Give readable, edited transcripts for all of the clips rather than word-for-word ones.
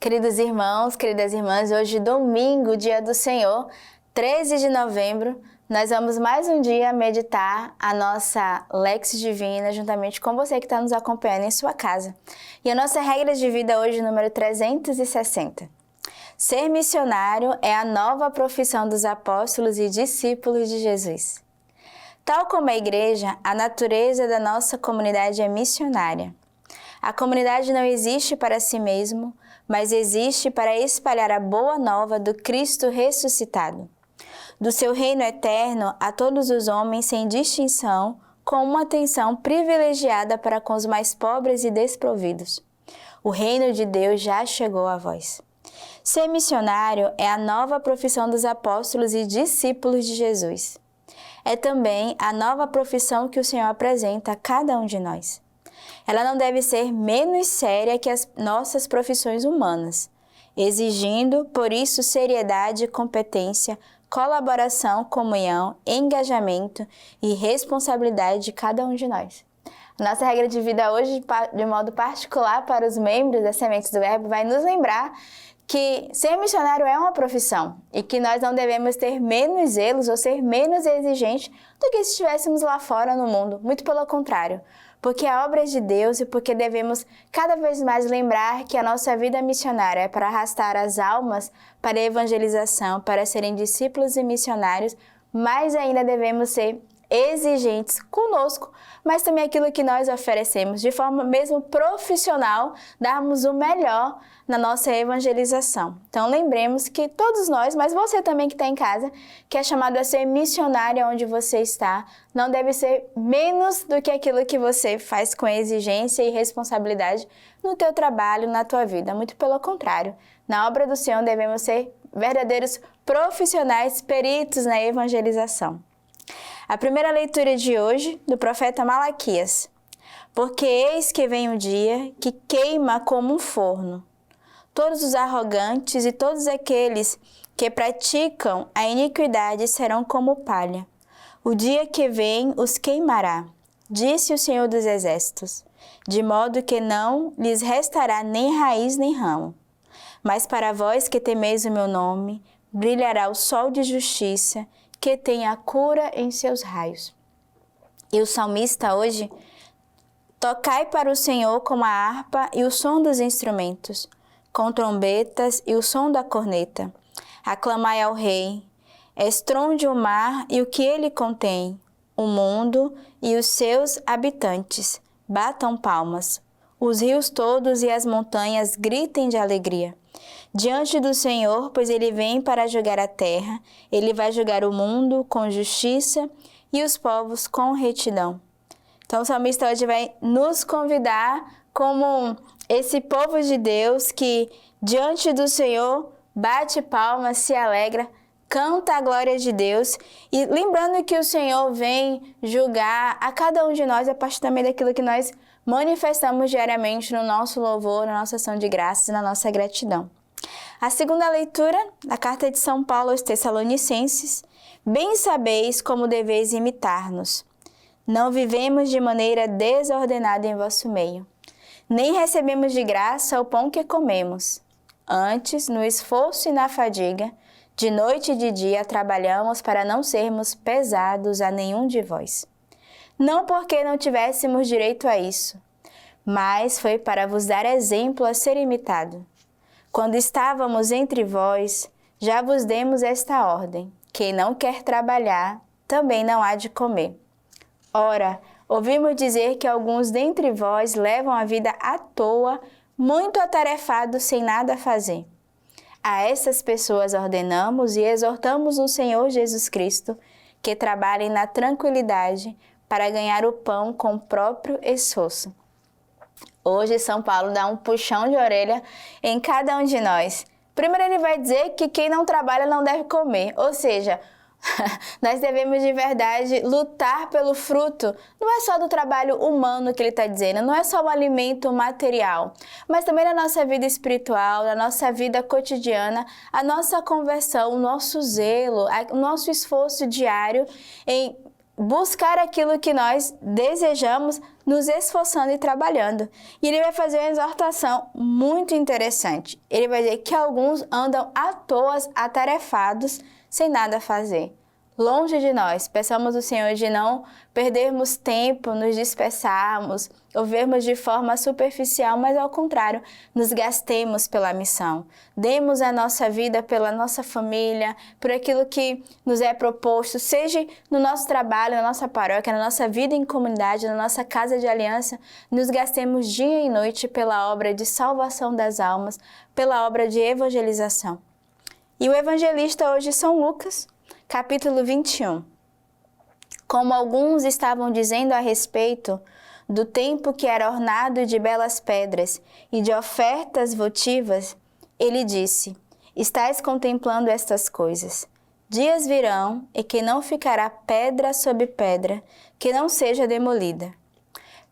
Queridos irmãos, queridas irmãs, hoje domingo, dia do Senhor, 13 de novembro, nós vamos mais um dia meditar a nossa Lex Divina juntamente com você que está nos acompanhando em sua casa. E a nossa regra de vida hoje, número 360. Ser missionário é a nova profissão dos apóstolos e discípulos de Jesus. Tal como a igreja, a natureza da nossa comunidade é missionária. A comunidade não existe para si mesmo, mas existe para espalhar a boa nova do Cristo ressuscitado. Do seu reino eterno a todos os homens sem distinção, com uma atenção privilegiada para com os mais pobres e desprovidos. O reino de Deus já chegou a vós. Ser missionário é a nova profissão dos apóstolos e discípulos de Jesus. É também a nova profissão que o Senhor apresenta a cada um de nós. Ela não deve ser menos séria que as nossas profissões humanas, exigindo, por isso, seriedade, competência, colaboração, comunhão, engajamento e responsabilidade de cada um de nós. Nossa regra de vida hoje, de modo particular para os membros das Sementes do Verbo, vai nos lembrar que ser missionário é uma profissão e que nós não devemos ter menos zelos ou ser menos exigentes do que se estivéssemos lá fora no mundo, muito pelo contrário. Porque a obra é de Deus e porque devemos cada vez mais lembrar que a nossa vida missionária é para arrastar as almas para a evangelização, para serem discípulos e missionários, mais ainda devemos ser exigentes conosco, mas também aquilo que nós oferecemos, de forma mesmo profissional, darmos o melhor na nossa evangelização. Então lembremos que todos nós, mas você também que está em casa, que é chamado a ser missionário onde você está, não deve ser menos do que aquilo que você faz com exigência e responsabilidade no teu trabalho, na tua vida. Muito pelo contrário, na obra do Senhor devemos ser verdadeiros profissionais, peritos na evangelização. A primeira leitura de hoje, do profeta Malaquias. Porque eis que vem um dia que queima como um forno. Todos os arrogantes e todos aqueles que praticam a iniquidade serão como palha. O dia que vem os queimará, disse o Senhor dos Exércitos, de modo que não lhes restará nem raiz nem ramo. Mas para vós que temeis o meu nome, brilhará o sol de justiça, que tem a cura em seus raios. E o salmista hoje, tocai para o Senhor com a harpa e o som dos instrumentos, com trombetas e o som da corneta. Aclamai ao Rei, estronde o mar e o que ele contém, o mundo e os seus habitantes, batam palmas. Os rios todos e as montanhas gritem de alegria. Diante do Senhor, pois ele vem para julgar a terra, ele vai julgar o mundo com justiça e os povos com retidão. Então o salmista hoje vai nos convidar como esse povo de Deus que diante do Senhor bate palmas, se alegra, canta a glória de Deus e lembrando que o Senhor vem julgar a cada um de nós a partir também daquilo que nós manifestamos diariamente no nosso louvor, na nossa ação de graças e na nossa gratidão. A segunda leitura, da carta de São Paulo aos Tessalonicenses, bem sabeis como deveis imitar-nos. Não vivemos de maneira desordenada em vosso meio, nem recebemos de graça o pão que comemos. Antes, no esforço e na fadiga, de noite e de dia trabalhamos para não sermos pesados a nenhum de vós. Não porque não tivéssemos direito a isso, mas foi para vos dar exemplo a ser imitado. Quando estávamos entre vós, já vos demos esta ordem: quem não quer trabalhar, também não há de comer. Ora, ouvimos dizer que alguns dentre vós levam a vida à toa, muito atarefados, sem nada a fazer. A essas pessoas ordenamos e exortamos no Senhor Jesus Cristo que trabalhem na tranquilidade para ganhar o pão com o próprio esforço. Hoje, São Paulo dá um puxão de orelha em cada um de nós. Primeiro, ele vai dizer que quem não trabalha não deve comer, ou seja, nós devemos de verdade lutar pelo fruto. Não é só do trabalho humano que ele está dizendo, não é só o alimento material, mas também na nossa vida espiritual, na nossa vida cotidiana, a nossa conversão, o nosso zelo, o nosso esforço diário em buscar aquilo que nós desejamos, nos esforçando e trabalhando. E ele vai fazer uma exortação muito interessante. Ele vai dizer que alguns andam à toa, atarefados, sem nada fazer. Longe de nós, peçamos ao Senhor de não perdermos tempo, nos dispersarmos, ou vermos de forma superficial, mas ao contrário, nos gastemos pela missão. Demos a nossa vida pela nossa família, por aquilo que nos é proposto, seja no nosso trabalho, na nossa paróquia, na nossa vida em comunidade, na nossa casa de aliança, nos gastemos dia e noite pela obra de salvação das almas, pela obra de evangelização. E o evangelista hoje, São Lucas, capítulo 21. Como alguns estavam dizendo a respeito do templo que era ornado de belas pedras e de ofertas votivas, ele disse: estais contemplando estas coisas. Dias virão e que não ficará pedra sobre pedra, que não seja demolida.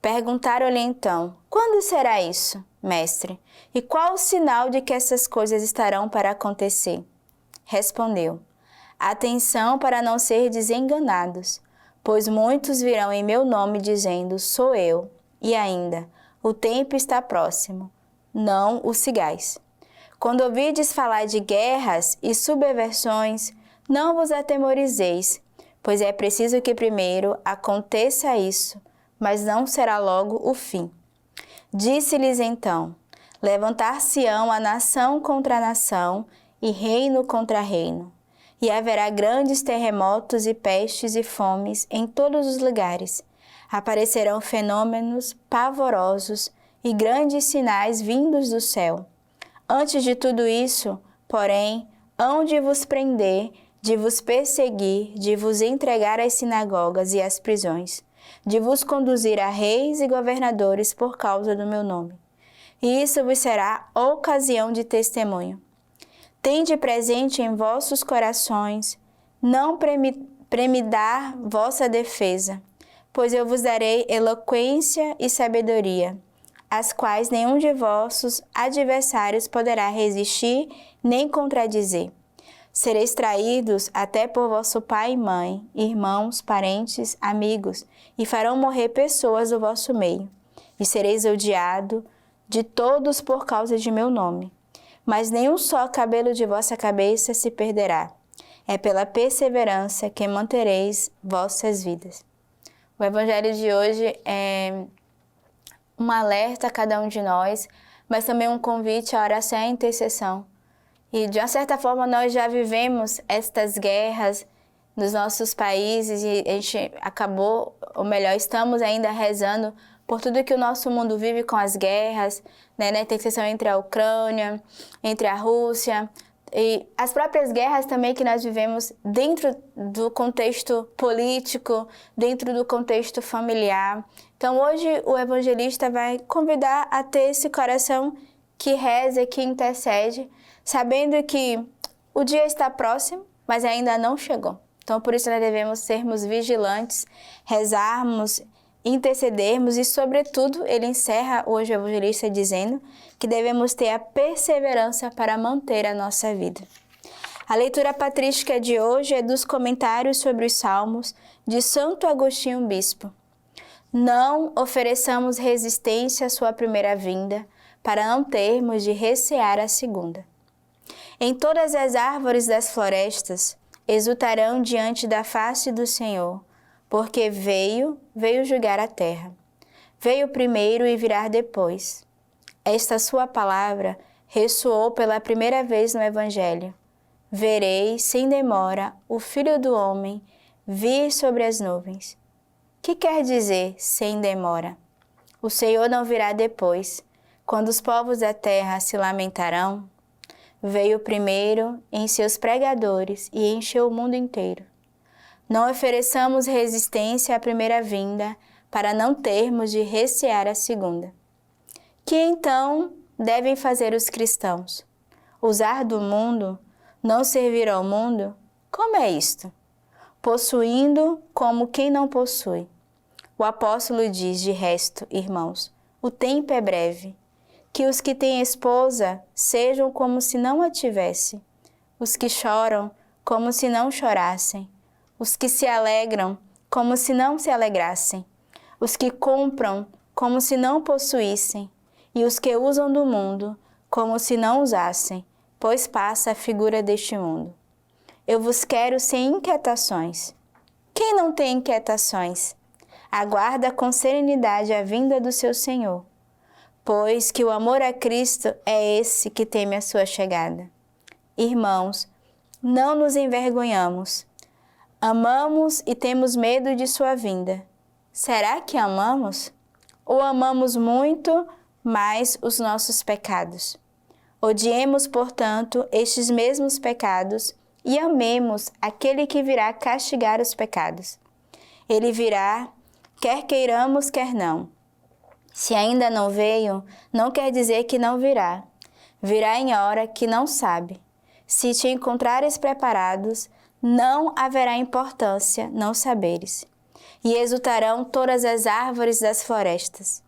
Perguntaram-lhe então: quando será isso, mestre? E qual o sinal de que essas coisas estarão para acontecer? Respondeu: atenção para não serdes enganados, pois muitos virão em meu nome dizendo, sou eu, e ainda, o tempo está próximo, não o sigais. Quando ouvides falar de guerras e subversões, não vos atemorizeis, pois é preciso que primeiro aconteça isso, mas não será logo o fim. Disse-lhes então, levantar-se-ão a nação contra a nação e reino contra reino. E haverá grandes terremotos e pestes e fomes em todos os lugares. Aparecerão fenômenos pavorosos e grandes sinais vindos do céu. Antes de tudo isso, porém, hão de vos prender, de vos perseguir, de vos entregar às sinagogas e às prisões, de vos conduzir a reis e governadores por causa do meu nome. E isso vos será ocasião de testemunho. Tende presente em vossos corações, não premidar vossa defesa, pois eu vos darei eloquência e sabedoria, as quais nenhum de vossos adversários poderá resistir nem contradizer. Sereis traídos até por vosso pai e mãe, irmãos, parentes, amigos, e farão morrer pessoas do vosso meio, e sereis odiado de todos por causa de meu nome. Mas nenhum só cabelo de vossa cabeça se perderá. É pela perseverança que mantereis vossas vidas. O evangelho de hoje é um alerta a cada um de nós, mas também um convite à oração e à intercessão. E de uma certa forma nós já vivemos estas guerras nos nossos países e a gente acabou, ou melhor, estamos ainda rezando por tudo que o nosso mundo vive com as guerras, né, na interseção entre a Ucrânia, entre a Rússia, e as próprias guerras também que nós vivemos dentro do contexto político, dentro do contexto familiar. Então hoje o evangelista vai convidar a ter esse coração que reza, que intercede, sabendo que o dia está próximo, mas ainda não chegou. Então por isso nós devemos sermos vigilantes, rezarmos, intercedermos e, sobretudo, ele encerra hoje o evangelista dizendo que devemos ter a perseverança para manter a nossa vida. A leitura patrística de hoje é dos comentários sobre os Salmos de Santo Agostinho Bispo. Não ofereçamos resistência à sua primeira vinda, para não termos de recear a segunda. Em todas as árvores das florestas exultarão diante da face do Senhor, porque veio julgar a terra. Veio primeiro e virá depois. Esta sua palavra ressoou pela primeira vez no Evangelho. Verei, sem demora, o Filho do Homem vir sobre as nuvens. Que quer dizer sem demora? O Senhor não virá depois, quando os povos da terra se lamentarão. Veio primeiro em seus pregadores e encheu o mundo inteiro. Não ofereçamos resistência à primeira vinda, para não termos de recear a segunda. Que então devem fazer os cristãos? Usar do mundo? Não servir ao mundo? Como é isto? Possuindo como quem não possui. O apóstolo diz, de resto, irmãos, o tempo é breve. Que os que têm esposa sejam como se não a tivesse, os que choram como se não chorassem, os que se alegram como se não se alegrassem, os que compram como se não possuíssem, e os que usam do mundo como se não usassem, pois passa a figura deste mundo. Eu vos quero sem inquietações. Quem não tem inquietações? Aguarda com serenidade a vinda do seu Senhor, pois que o amor a Cristo é esse que teme a sua chegada. Irmãos, não nos envergonhamos. Amamos e temos medo de sua vinda. Será que amamos? Ou amamos muito mais os nossos pecados? Odiemos, portanto, estes mesmos pecados e amemos aquele que virá castigar os pecados. Ele virá, quer queiramos, quer não. Se ainda não veio, não quer dizer que não virá. Virá em hora que não sabe. Se te encontrares preparados, não haverá importância não saberes. E exultarão todas as árvores das florestas.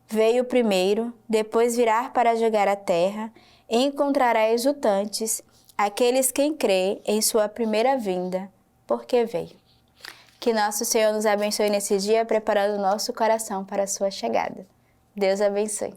Veio primeiro, depois virá para julgar a terra, e encontrará exultantes aqueles quem crê em sua primeira vinda, porque veio. Que nosso Senhor nos abençoe nesse dia, preparando o nosso coração para a sua chegada. Deus abençoe.